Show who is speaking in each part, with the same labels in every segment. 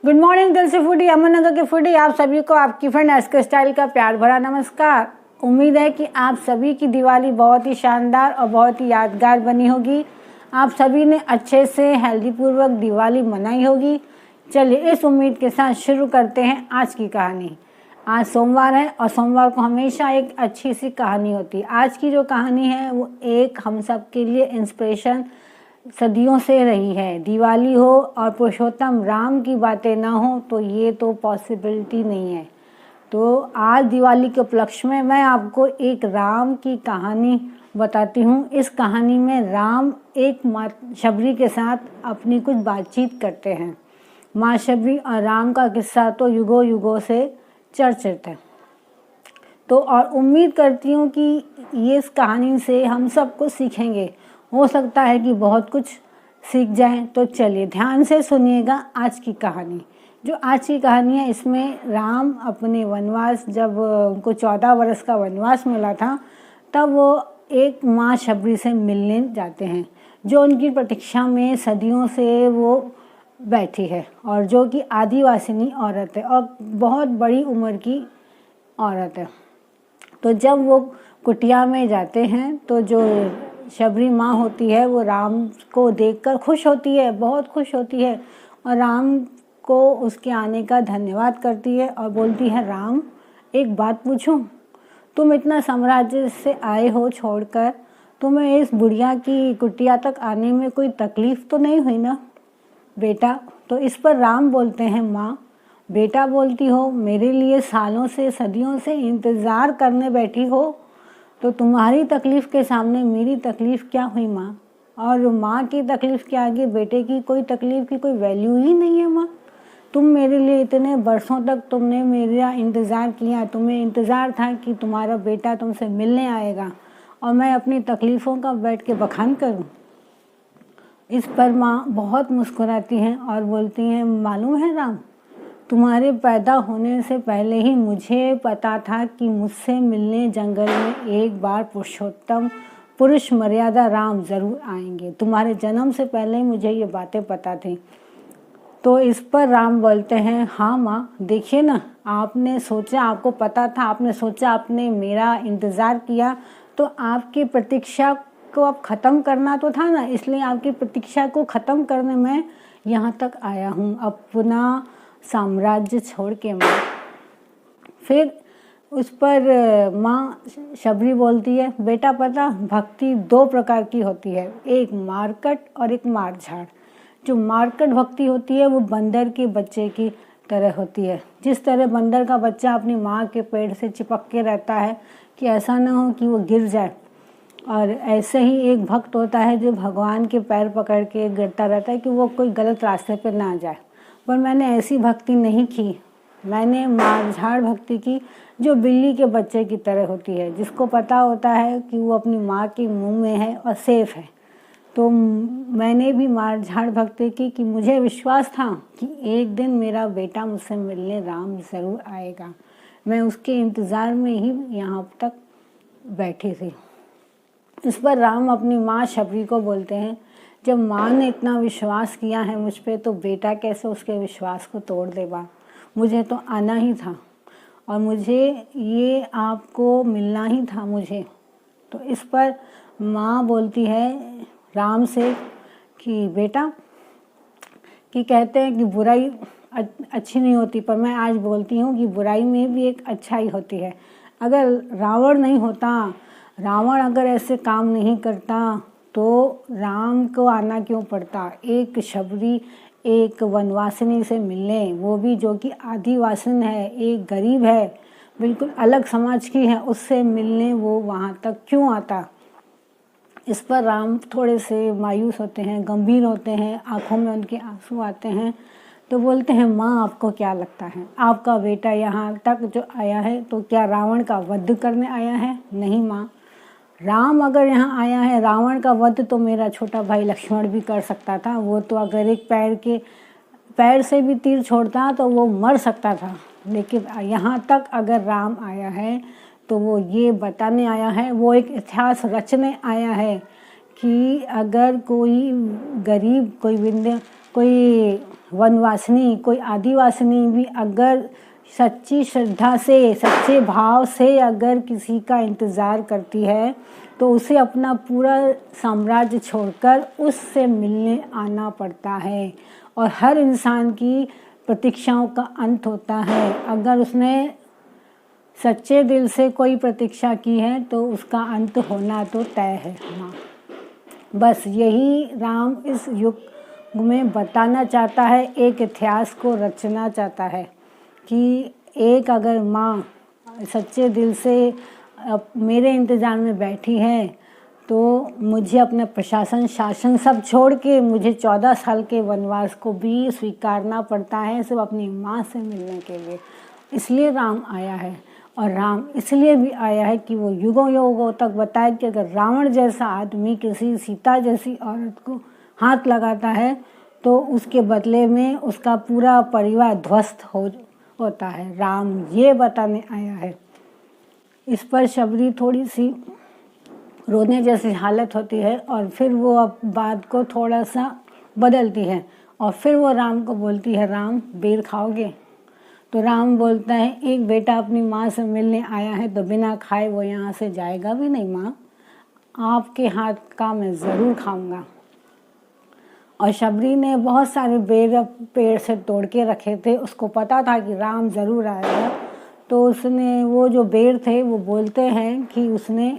Speaker 1: Good morning दिल से foodie, अमन के फूडी। आप सभी को आपकी फ्रेंड एसके स्टाइल का प्यार भरा नमस्कार। उम्मीद है कि आप सभी की दिवाली बहुत ही शानदार और बहुत ही यादगार बनी होगी। आप सभी ने अच्छे से हेल्दी पूर्वक दिवाली मनाई होगी। चलिए इस उम्मीद के साथ शुरू करते हैं आज की कहानी। आज सोमवार है और सोमवार को हमेशा एक अच्छी सी कहानी होती है। आज की जो कहानी है वो एक हम सब के लिए इंस्पिरेशन सदियों से रही है। दिवाली हो और पुरुषोत्तम राम की बातें ना हो तो ये तो पॉसिबिलिटी नहीं है। तो आज दिवाली के उपलक्ष्य में मैं आपको एक राम की कहानी बताती हूँ। इस कहानी में राम एक माँ शबरी के साथ अपनी कुछ बातचीत करते हैं। माँ शबरी और राम का किस्सा तो युगों युगों से चर्चित है। तो और उम्मीद करती हूँ कि ये इस कहानी से हम सब कुछ सीखेंगे। हो सकता है कि बहुत कुछ सीख जाएं। तो चलिए ध्यान से सुनिएगा आज की कहानी। जो आज की कहानी है इसमें राम अपने वनवास, जब उनको 14 वर्ष का वनवास मिला था, तब वो एक माँ शबरी से मिलने जाते हैं जो उनकी प्रतीक्षा में सदियों से वो बैठी है और जो कि आदिवासिनी औरत है और बहुत बड़ी उम्र की औरत है। तो जब वो कुटिया में जाते हैं तो जो शबरी माँ होती है वो राम को देखकर खुश होती है, बहुत खुश होती है और राम को उसके आने का धन्यवाद करती है और बोलती है, राम एक बात पूछूं, तुम इतना साम्राज्य से आए हो छोड़कर, तुम्हें इस बुढ़िया की कुटिया तक आने में कोई तकलीफ तो नहीं हुई ना बेटा? तो इस पर राम बोलते हैं, माँ बेटा बोलती हो, मेरे लिए सालों से सदियों से इंतज़ार करने बैठी हो, तो तुम्हारी तकलीफ़ के सामने मेरी तकलीफ़ क्या हुई माँ? और माँ की तकलीफ़ के आगे बेटे की कोई तकलीफ़ की कोई वैल्यू ही नहीं है माँ। तुम मेरे लिए इतने बरसों तक तुमने मेरा इंतज़ार किया, तुम्हें इंतज़ार था कि तुम्हारा बेटा तुमसे मिलने आएगा और मैं अपनी तकलीफ़ों का बैठ के बखान करूँ। इस पर माँ बहुत मुस्कुराती हैं और बोलती हैं, मालूम है राम, तुम्हारे पैदा होने से पहले ही मुझे पता था कि मुझसे मिलने जंगल में एक बार पुरुषोत्तम पुरुष मर्यादा राम ज़रूर आएंगे। तुम्हारे जन्म से पहले ही मुझे ये बातें पता थी। तो इस पर राम बोलते हैं, हाँ माँ, देखिए ना, आपने सोचा, आपको पता था, आपने सोचा, आपने मेरा इंतज़ार किया, तो आपकी प्रतीक्षा को अब ख़त्म करना तो था ना, इसलिए आपकी प्रतीक्षा को ख़त्म करने में यहाँ तक आया हूँ, अपना साम्राज्य छोड़ के माँ। फिर उस पर माँ शबरी बोलती है, बेटा पता, भक्ति 2 प्रकार की होती है, एक मारकट और एक मारझाड़। जो मारकट भक्ति होती है वो बंदर के बच्चे की तरह होती है। जिस तरह बंदर का बच्चा अपनी माँ के पेट से चिपक के रहता है कि ऐसा ना हो कि वो गिर जाए, और ऐसे ही एक भक्त होता है जो भगवान के पैर पकड़ के गिरता रहता है कि वो कोई गलत रास्ते पर ना जाए। पर मैंने ऐसी भक्ति नहीं की, मैंने मारझाड़ भक्ति की जो बिल्ली के बच्चे की तरह होती है, जिसको पता होता है कि वो अपनी माँ के मुंह में है और सेफ है। तो मैंने भी मारझाड़ भक्ति की कि मुझे विश्वास था कि एक दिन मेरा बेटा मुझसे मिलने राम ज़रूर आएगा। मैं उसके इंतज़ार में ही यहाँ तक बैठी थी। इस पर राम अपनी माँ शबरी को बोलते हैं, जब माँ ने इतना विश्वास किया है मुझ पे, तो बेटा कैसे उसके विश्वास को तोड़ देगा? मुझे तो आना ही था और मुझे ये आपको मिलना ही था मुझे। तो इस पर माँ बोलती है राम से कि बेटा, कि कहते हैं कि बुराई अच्छी नहीं होती, पर मैं आज बोलती हूँ कि बुराई में भी एक अच्छाई होती है। अगर रावण नहीं होता, रावण अगर ऐसे काम नहीं करता तो राम को आना क्यों पड़ता? एक शबरी एक वनवासिनी से मिलने, वो भी जो कि आदिवासी है, एक गरीब है, बिल्कुल अलग समाज की है, उससे मिलने वो वहाँ तक क्यों आता? इस पर राम थोड़े से मायूस होते हैं, गंभीर होते हैं, आँखों में उनके आंसू आते हैं। तो बोलते हैं, माँ आपको क्या लगता है, आपका बेटा यहाँ तक जो आया है तो क्या रावण का वध करने आया है? नहीं माँ, राम अगर यहाँ आया है, रावण का वध तो मेरा छोटा भाई लक्ष्मण भी कर सकता था। वो तो अगर एक पैर से भी तीर छोड़ता तो वो मर सकता था, लेकिन यहाँ तक अगर राम आया है तो वो ये बताने आया है, वो एक इतिहास रचने आया है कि अगर कोई गरीब, कोई कोई वनवासिनी, कोई आदिवासिनी भी अगर सच्ची श्रद्धा से, सच्चे भाव से अगर किसी का इंतज़ार करती है तो उसे अपना पूरा साम्राज्य छोड़कर उससे मिलने आना पड़ता है। और हर इंसान की प्रतीक्षाओं का अंत होता है। अगर उसने सच्चे दिल से कोई प्रतीक्षा की है तो उसका अंत होना तो तय है। हाँ, बस यही राम इस युग में बताना चाहता है, एक इतिहास को रचना चाहता है कि एक अगर माँ सच्चे दिल से मेरे इंतज़ार में बैठी है तो मुझे अपना प्रशासन, शासन सब छोड़ के मुझे 14 साल के वनवास को भी स्वीकारना पड़ता है सिर्फ अपनी माँ से मिलने के लिए। इसलिए राम आया है। और राम इसलिए भी आया है कि वो युगों युगों तक बताए कि अगर रावण जैसा आदमी किसी सीता जैसी औरत को हाथ लगाता है तो उसके बदले में उसका पूरा परिवार ध्वस्त होता है। राम ये बताने आया है। इस पर शबरी थोड़ी सी रोने जैसी हालत होती है और फिर वो अब बात को थोड़ा सा बदलती है और फिर वो राम को बोलती है, राम बेर खाओगे? तो राम बोलता है, एक बेटा अपनी माँ से मिलने आया है तो बिना खाए वो यहाँ से जाएगा भी नहीं माँ, आपके हाथ का मैं ज़रूर खाऊंगा। और शबरी ने बहुत सारे बेर पेड़ से तोड़ के रखे थे, उसको पता था कि राम ज़रूर आएगा, तो उसने वो जो बेर थे वो बोलते हैं कि उसने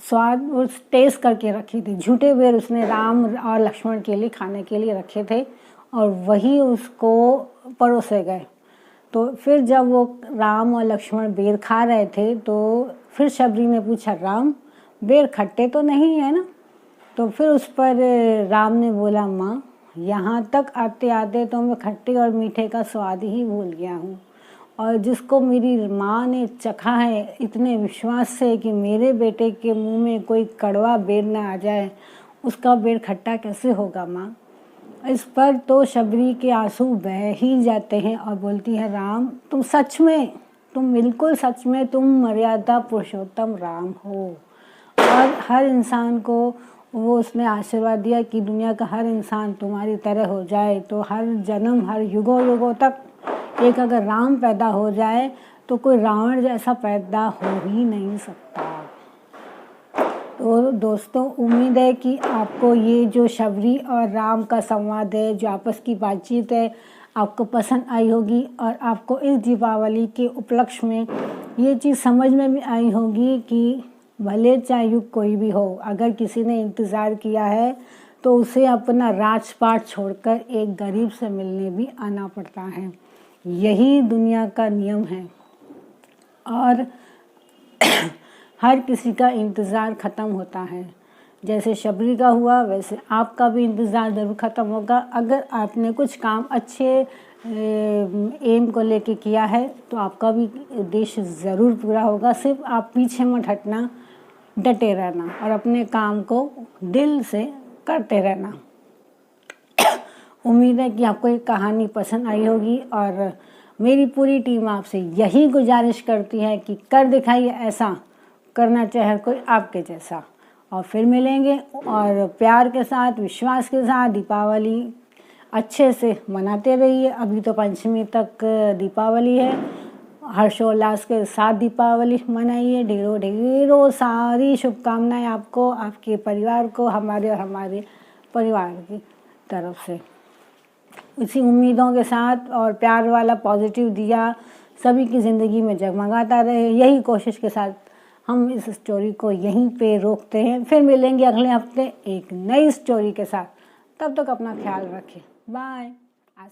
Speaker 1: स्वाद वो टेस्ट करके रखी थी। झूठे बेर उसने राम और लक्ष्मण के लिए खाने के लिए रखे थे और वही उसको परोसे गए। तो फिर जब वो राम और लक्ष्मण बेर खा रहे थे तो फिर शबरी ने पूछा, राम बेर खट्टे तो नहीं है ना? तो फिर उस पर राम ने बोला, माँ यहाँ तक आते आते तो मैं खट्टे और मीठे का स्वाद ही भूल गया हूँ। और जिसको मेरी माँ ने चखा है इतने विश्वास से कि मेरे बेटे के मुंह में कोई कड़वा बेर ना आ जाए, उसका बेर खट्टा कैसे होगा माँ? इस पर तो शबरी के आंसू बह ही जाते हैं और बोलती है, राम तुम सच में, तुम बिल्कुल सच में तुम मर्यादा पुरुषोत्तम राम हो। और हर इंसान को वो उसने आशीर्वाद दिया कि दुनिया का हर इंसान तुम्हारी तरह हो जाए, तो हर जन्म, हर युगों युगों तक एक अगर राम पैदा हो जाए तो कोई रावण जैसा पैदा हो ही नहीं सकता। तो दोस्तों, उम्मीद है कि आपको ये जो शबरी और राम का संवाद है, जो आपस की बातचीत है, आपको पसंद आई होगी और आपको इस दीपावली के उपलक्ष्य में ये चीज़ समझ में भी आई होगी कि भले चाहे युग कोई भी हो, अगर किसी ने इंतज़ार किया है तो उसे अपना राजपाट छोड़कर एक गरीब से मिलने भी आना पड़ता है। यही दुनिया का नियम है और हर किसी का इंतज़ार ख़त्म होता है। जैसे शबरी का हुआ वैसे आपका भी इंतज़ार ज़रूर ख़त्म होगा। अगर आपने कुछ काम अच्छे एम को लेके किया है तो आपका भी उद्देश्य ज़रूर पूरा होगा। सिर्फ आप पीछे मत हटना, डटे रहना और अपने काम को दिल से करते रहना। उम्मीद है कि आपको ये कहानी पसंद आई होगी और मेरी पूरी टीम आपसे यही गुजारिश करती है कि कर दिखाइए ऐसा, करना चाहे कोई आपके जैसा। और फिर मिलेंगे और प्यार के साथ, विश्वास के साथ दीपावली अच्छे से मनाते रहिए। अभी तो पंचमी तक दीपावली है, हर्षोल्लास के साथ दीपावली मनाइए। ढेरों ढेरों सारी शुभकामनाएं आपको, आपके परिवार को, हमारे और हमारे परिवार की तरफ से। इसी उम्मीदों के साथ और प्यार वाला पॉजिटिव दिया सभी की ज़िंदगी में जगमगाता रहे, यही कोशिश के साथ हम इस स्टोरी को यहीं पे रोकते हैं। फिर मिलेंगे अगले हफ्ते एक नई स्टोरी के साथ। तब तक अपना ख्याल रखें। बाय। आज